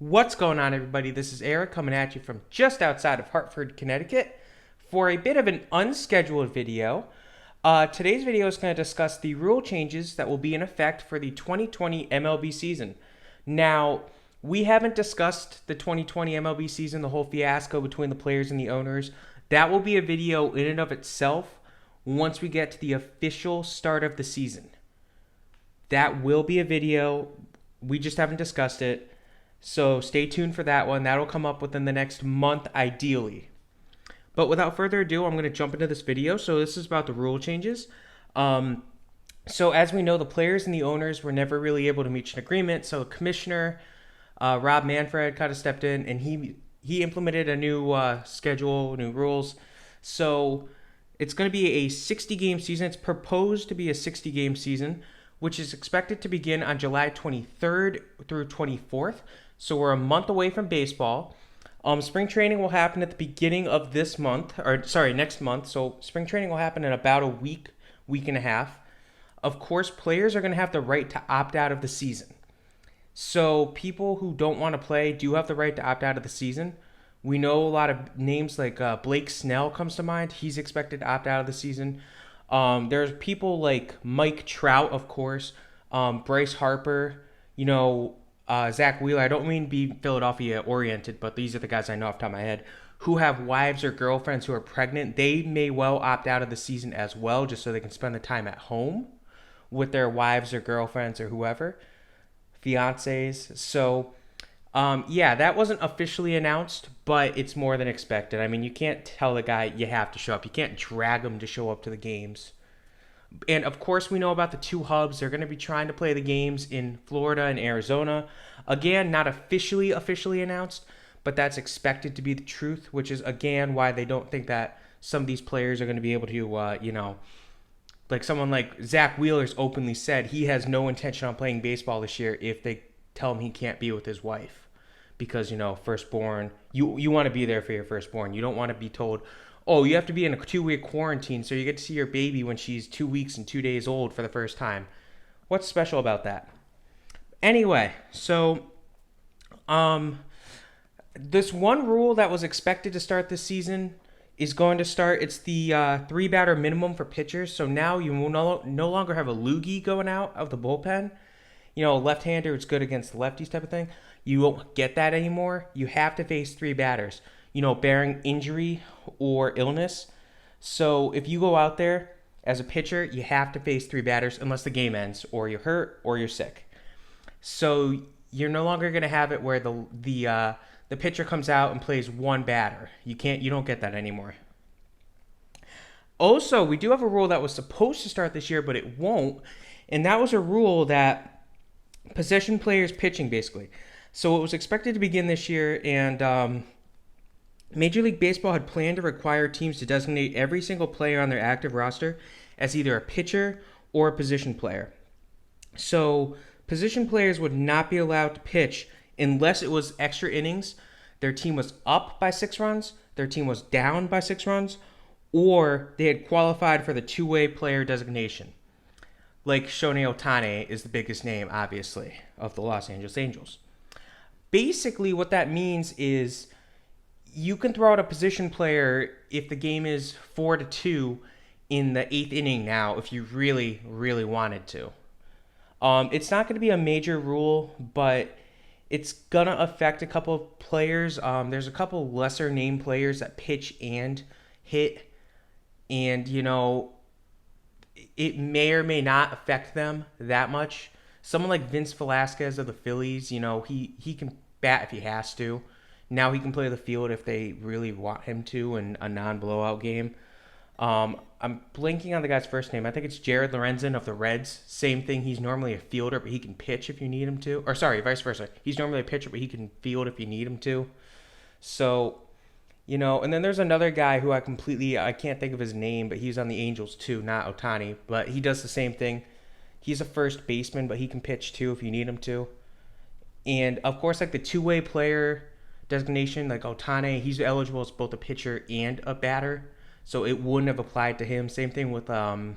What's going on, everybody? This is Eric coming at you from just outside of Hartford, Connecticut for a bit of an unscheduled video. Today's video is going to discuss the rule changes that will be in effect for the 2020 MLB season. Now, we haven't discussed the 2020 MLB season, the whole fiasco between the players and the owners. That will be a video in and of itself once we get to the official start of the season. That will be a video. We just haven't discussed it. So stay tuned for that one. That'll come up within the next month, ideally. But without further ado, I'm going to jump into this video. So this is about the rule changes. So as we know, the players and the owners were never really able to reach an agreement. So Commissioner Rob Manfred kind of stepped in, and he implemented a new schedule, new rules. So it's going to be a 60-game season. It's proposed to be a 60-game season, which is expected to begin on July 23rd through 24th. So we're a month away from baseball. Spring training will happen at the beginning of this month, next month. So spring training will happen in about a week and a half. Of course, players are going to have the right to opt out of the season. So people who don't want to play do have the right to opt out of the season. We know a lot of names like Blake Snell comes to mind. He's expected to opt out of the season. There's people like Mike Trout, of course, Bryce Harper, Zach Wheeler. I don't mean to be Philadelphia-oriented, but these are the guys I know off the top of my head who have wives or girlfriends who are pregnant. They may well opt out of the season as well, just so they can spend the time at home with their wives or girlfriends or whoever, fiancés. So, that wasn't officially announced, but it's more than expected. I mean, you can't tell the guy you have to show up. You can't drag him to show up to the games. And of course, we know about the two hubs. They're going to be trying to play the games in Florida and Arizona. Again, not officially announced, but that's expected to be the truth, which is, again, why they don't think that some of these players are going to be able to, like someone like Zach Wheeler's openly said he has no intention on playing baseball this year if they tell him he can't be with his wife. Because, firstborn, you want to be there for your firstborn. You don't want to be told, oh, you have to be in a 2-week quarantine so you get to see your baby when she's 2 weeks and 2 days old for the first time. What's special about that? Anyway, so this one rule that was expected to start this season is going to start. It's the 3-batter minimum for pitchers. So now you will no longer have a loogie going out of the bullpen. Left-hander is good against the lefties type of thing. You won't get that anymore. You have to face 3 batters, bearing injury or illness. So if you go out there as a pitcher, you have to face 3 batters unless the game ends or you're hurt or you're sick. So you're no longer going to have it where the pitcher comes out and plays 1 batter. You don't get that anymore. Also, we do have a rule that was supposed to start this year, but it won't. And that was a rule that possession players pitching, basically. So it was expected to begin this year, and Major League Baseball had planned to require teams to designate every single player on their active roster as either a pitcher or a position player. So position players would not be allowed to pitch unless it was extra innings, their team was up by 6 runs, their team was down by 6 runs, or they had qualified for the two-way player designation. Like Shohei Ohtani is the biggest name, obviously, of the Los Angeles Angels. Basically, what that means is you can throw out a position player if the game is 4-2 in the 8th inning now, if you really, really wanted to. It's not going to be a major rule, but it's going to affect a couple of players. There's a couple lesser name players that pitch and hit, and, it may or may not affect them that much. Someone like Vince Velasquez of the Phillies, he can bat if he has to. Now he can play the field if they really want him to in a non-blowout game. I'm blanking on the guy's first name. I think it's Jared Lorenzen of the Reds. Same thing. He's normally a fielder, but he can pitch if you need him to. Or sorry, vice versa. He's normally a pitcher, but he can field if you need him to. So, and then there's another guy who I can't think of his name, but he's on the Angels too, not Ohtani. But he does the same thing. He's a first baseman, but he can pitch too if you need him to. And, of course, like the two-way player designation, like Ohtani, he's eligible as both a pitcher and a batter. So it wouldn't have applied to him. Same thing with Brendan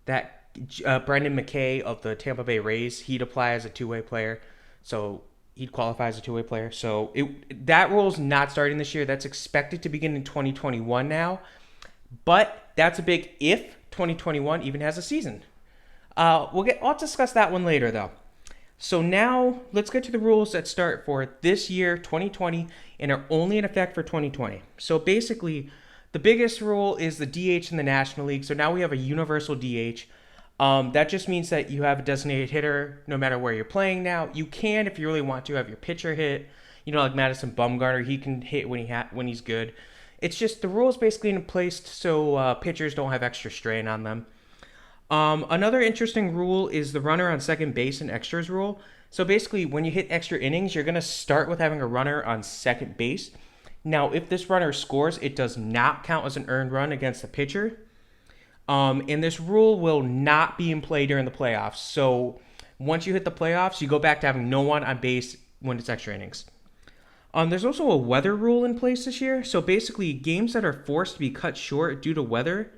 McKay of the Tampa Bay Rays. He'd apply as a two-way player. So he'd qualify as a two-way player. So that rule is not starting this year. That's expected to begin in 2021 now. But that's a big if 2021 even has a season. I'll discuss that one later though. So now let's get to the rules that start for this year, 2020, and are only in effect for 2020. So basically, the biggest rule is the DH in the National League. So now we have a universal DH. That just means that you have a designated hitter no matter where you're playing now. You can, if you really want to, have your pitcher hit. Like Madison Bumgarner, he can hit when he's good. It's just the rules basically in place so pitchers don't have extra strain on them. Another interesting rule is the runner on second base and extras rule. So basically, when you hit extra innings, you're going to start with having a runner on second base. Now, if this runner scores, it does not count as an earned run against the pitcher. And this rule will not be in play during the playoffs. So once you hit the playoffs, you go back to having no one on base when it's extra innings. There's also a weather rule in place this year. So basically, games that are forced to be cut short due to weather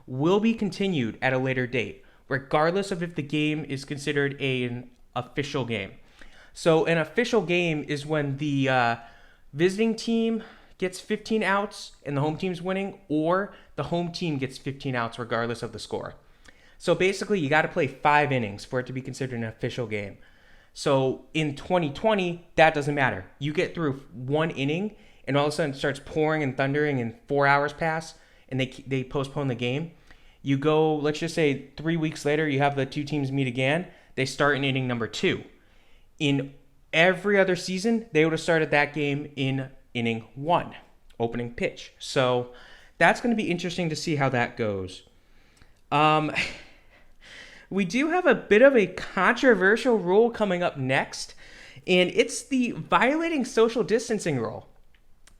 will be continued at a later date, regardless of if the game is considered an official game. So an official game is when the visiting team gets 15 outs and the home team's winning, or the home team gets 15 outs regardless of the score. So basically, you got to play 5 innings for it to be considered an official game. So in 2020, that doesn't matter. You get through 1 inning, and all of a sudden it starts pouring and thundering, and 4 hours pass, and they postpone the game. You go, let's just say 3 weeks later, you have the 2 teams meet again. They start in inning number 2. In every other season, they would have started that game in inning 1, opening pitch. So that's going to be interesting to see how that goes. We do have a bit of a controversial rule coming up next, and it's the violating social distancing rule.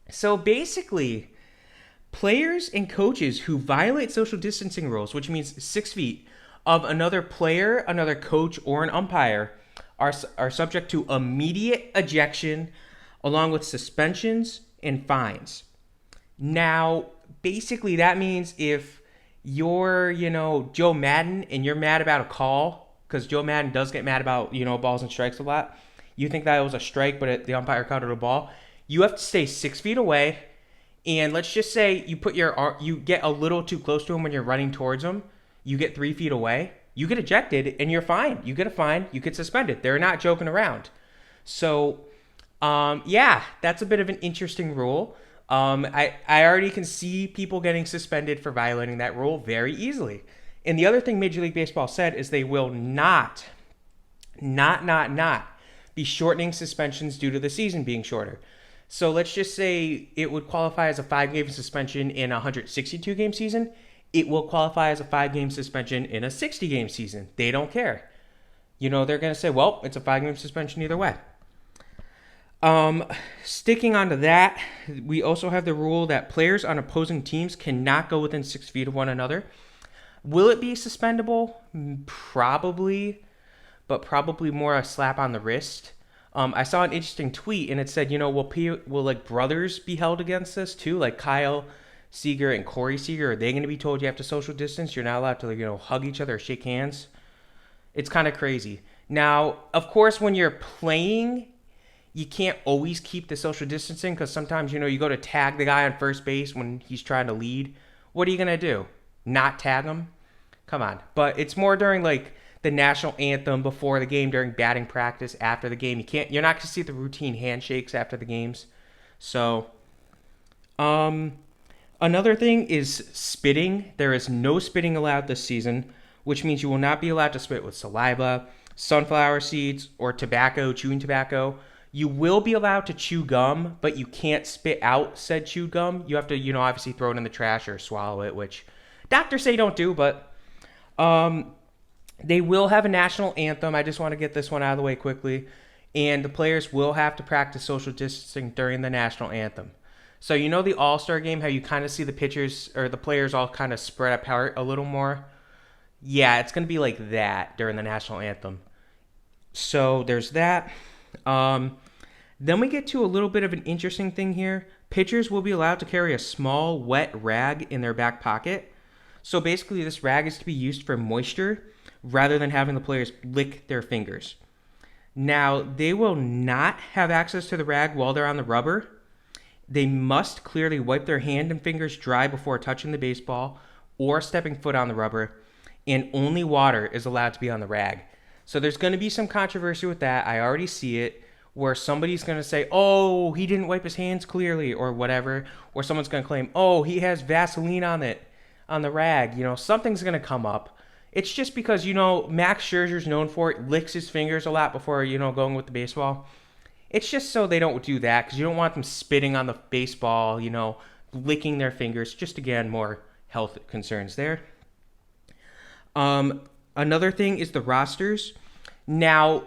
So basically, players and coaches who violate social distancing rules, which means 6 feet, of another player, another coach, or an umpire are subject to immediate ejection along with suspensions and fines. Now, basically that means if you're, Joe Madden and you're mad about a call, because Joe Madden does get mad about, balls and strikes a lot. You think that was a strike, but the umpire called it a ball. You have to stay 6 feet away. And let's just say you get a little too close to him when you're running towards him. You get 3 feet away. You get ejected, and you're fine. You get a fine. You get suspended. They're not joking around. So, that's a bit of an interesting rule. I already can see people getting suspended for violating that rule very easily. And the other thing Major League Baseball said is they will not be shortening suspensions due to the season being shorter. So let's just say it would qualify as a 5-game suspension in a 162-game season. It will qualify as a 5-game suspension in a 60-game season. They don't care. They're going to say, well, it's a 5-game suspension either way. Sticking onto that, we also have the rule that players on opposing teams cannot go within 6 feet of one another. Will it be suspendable? Probably, but probably more a slap on the wrist. I saw an interesting tweet, and it said, will like brothers be held against this too? Like Kyle Seager and Corey Seager, are they going to be told you have to social distance? You're not allowed to, hug each other or shake hands? It's kind of crazy. Now, of course, when you're playing, you can't always keep the social distancing because sometimes, you go to tag the guy on first base when he's trying to lead. What are you going to do? Not tag him? Come on. But it's more during, the national anthem, before the game, during batting practice, after the game. You're not going to see the routine handshakes after the games. So, another thing is spitting. There is no spitting allowed this season, which means you will not be allowed to spit with saliva, sunflower seeds, or chewing tobacco. You will be allowed to chew gum, but you can't spit out said chewed gum. You have to, obviously throw it in the trash or swallow it, which doctors say don't do, but they will have a national anthem. I just want to get this one out of the way quickly. And the players will have to practice social distancing during the national anthem. So the All-Star game, how you kind of see the pitchers or the players all kind of spread apart a little more? Yeah, it's going to be like that during the national anthem. So there's that. Then we get to a little bit of an interesting thing here. Pitchers will be allowed to carry a small wet rag in their back pocket. So basically this rag is to be used for moisture rather than having the players lick their fingers. Now, they will not have access to the rag while they're on the rubber. They must clearly wipe their hand and fingers dry before touching the baseball or stepping foot on the rubber, and only water is allowed to be on the rag. So there's going to be some controversy with that. I already see it, where somebody's going to say, oh, he didn't wipe his hands clearly or whatever, or someone's going to claim, oh, he has Vaseline on it, on the rag. Something's going to come up. It's just because, Max Scherzer's known for it, licks his fingers a lot before, going with the baseball. It's just so they don't do that, because you don't want them spitting on the baseball, licking their fingers. Just, again, more health concerns there. Another thing is the rosters. Now,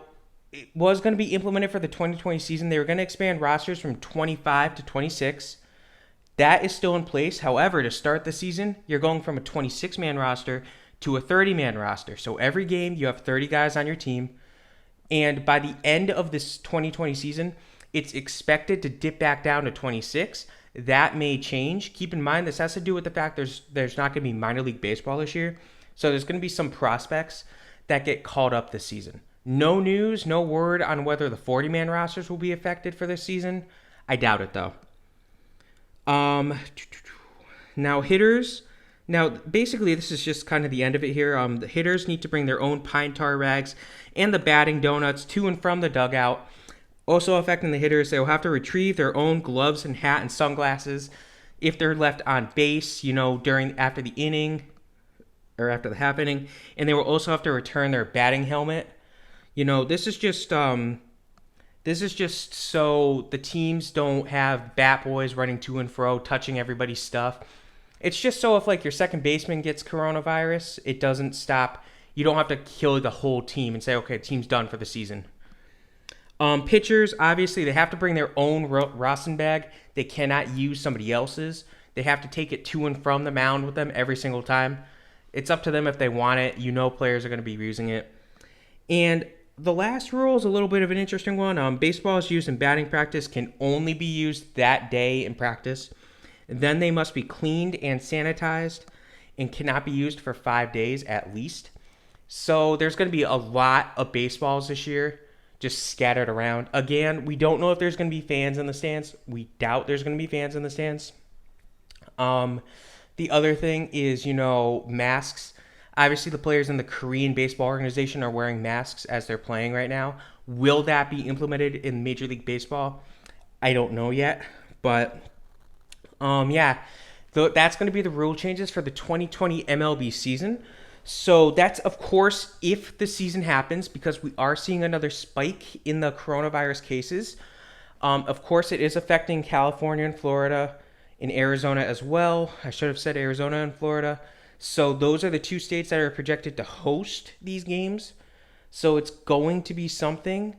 it was going to be implemented for the 2020 season. They were going to expand rosters from 25 to 26. That is still in place. However, to start the season, you're going from a 26-man roster to a 30-man roster. So every game, you have 30 guys on your team. And by the end of this 2020 season, it's expected to dip back down to 26. That may change. Keep in mind, this has to do with the fact there's not going to be minor league baseball this year. So there's going to be some prospects that get called up this season. No news, no word on whether the 40-man rosters will be affected for this season. I doubt it, though. Now, hitters. Now, basically, this is just kind of the end of it here. The hitters need to bring their own pine tar rags and the batting donuts to and from the dugout. Also affecting the hitters, they will have to retrieve their own gloves and hat and sunglasses if they're left on base, after the inning or after the half inning. And they will also have to return their batting helmet. This is just so the teams don't have bat boys running to and fro, touching everybody's stuff. It's just so if your second baseman gets coronavirus, it doesn't stop. You don't have to kill the whole team and say, okay, the team's done for the season. Pitchers, obviously, they have to bring their own Rosin bag. They cannot use somebody else's. They have to take it to and from the mound with them every single time. It's up to them if they want it. Players are going to be using it. And the last rule is a little bit of an interesting one. Baseballs used in batting practice can only be used that day in practice. Then they must be cleaned and sanitized and cannot be used for 5 days at least. So there's going to be a lot of baseballs this year just scattered around. Again, we don't know if there's going to be fans in the stands. We doubt there's going to be fans in the stands. The other thing is, masks. Obviously, the players in the Korean baseball organization are wearing masks as they're playing right now. Will that be implemented in Major League Baseball? I don't know yet. But, that's going to be the rule changes for the 2020 MLB season. So that's, of course, if the season happens, because we are seeing another spike in the coronavirus cases. Of course, it is affecting California and Florida, in Arizona as well. I should have said Arizona and Florida. So those are the two states that are projected to host these games. So it's going to be something.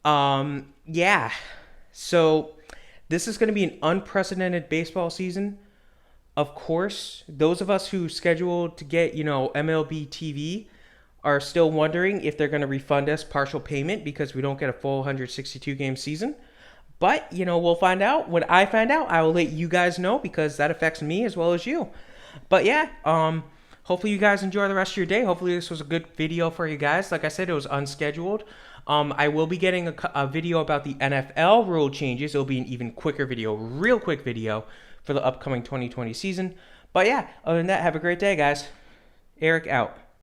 So this is going to be an unprecedented baseball season. Of course, those of us who scheduled to get, MLB TV are still wondering if they're going to refund us partial payment because we don't get a full 162-game season. But, we'll find out. When I find out, I will let you guys know because that affects me as well as you. But hopefully you guys enjoy the rest of your day. Hopefully this was a good video for you guys. Like I said, it was unscheduled. I will be getting a video about the NFL rule changes. It'll be an even quicker video, real quick video for the upcoming 2020 season. But other than that, have a great day, guys. Eric out.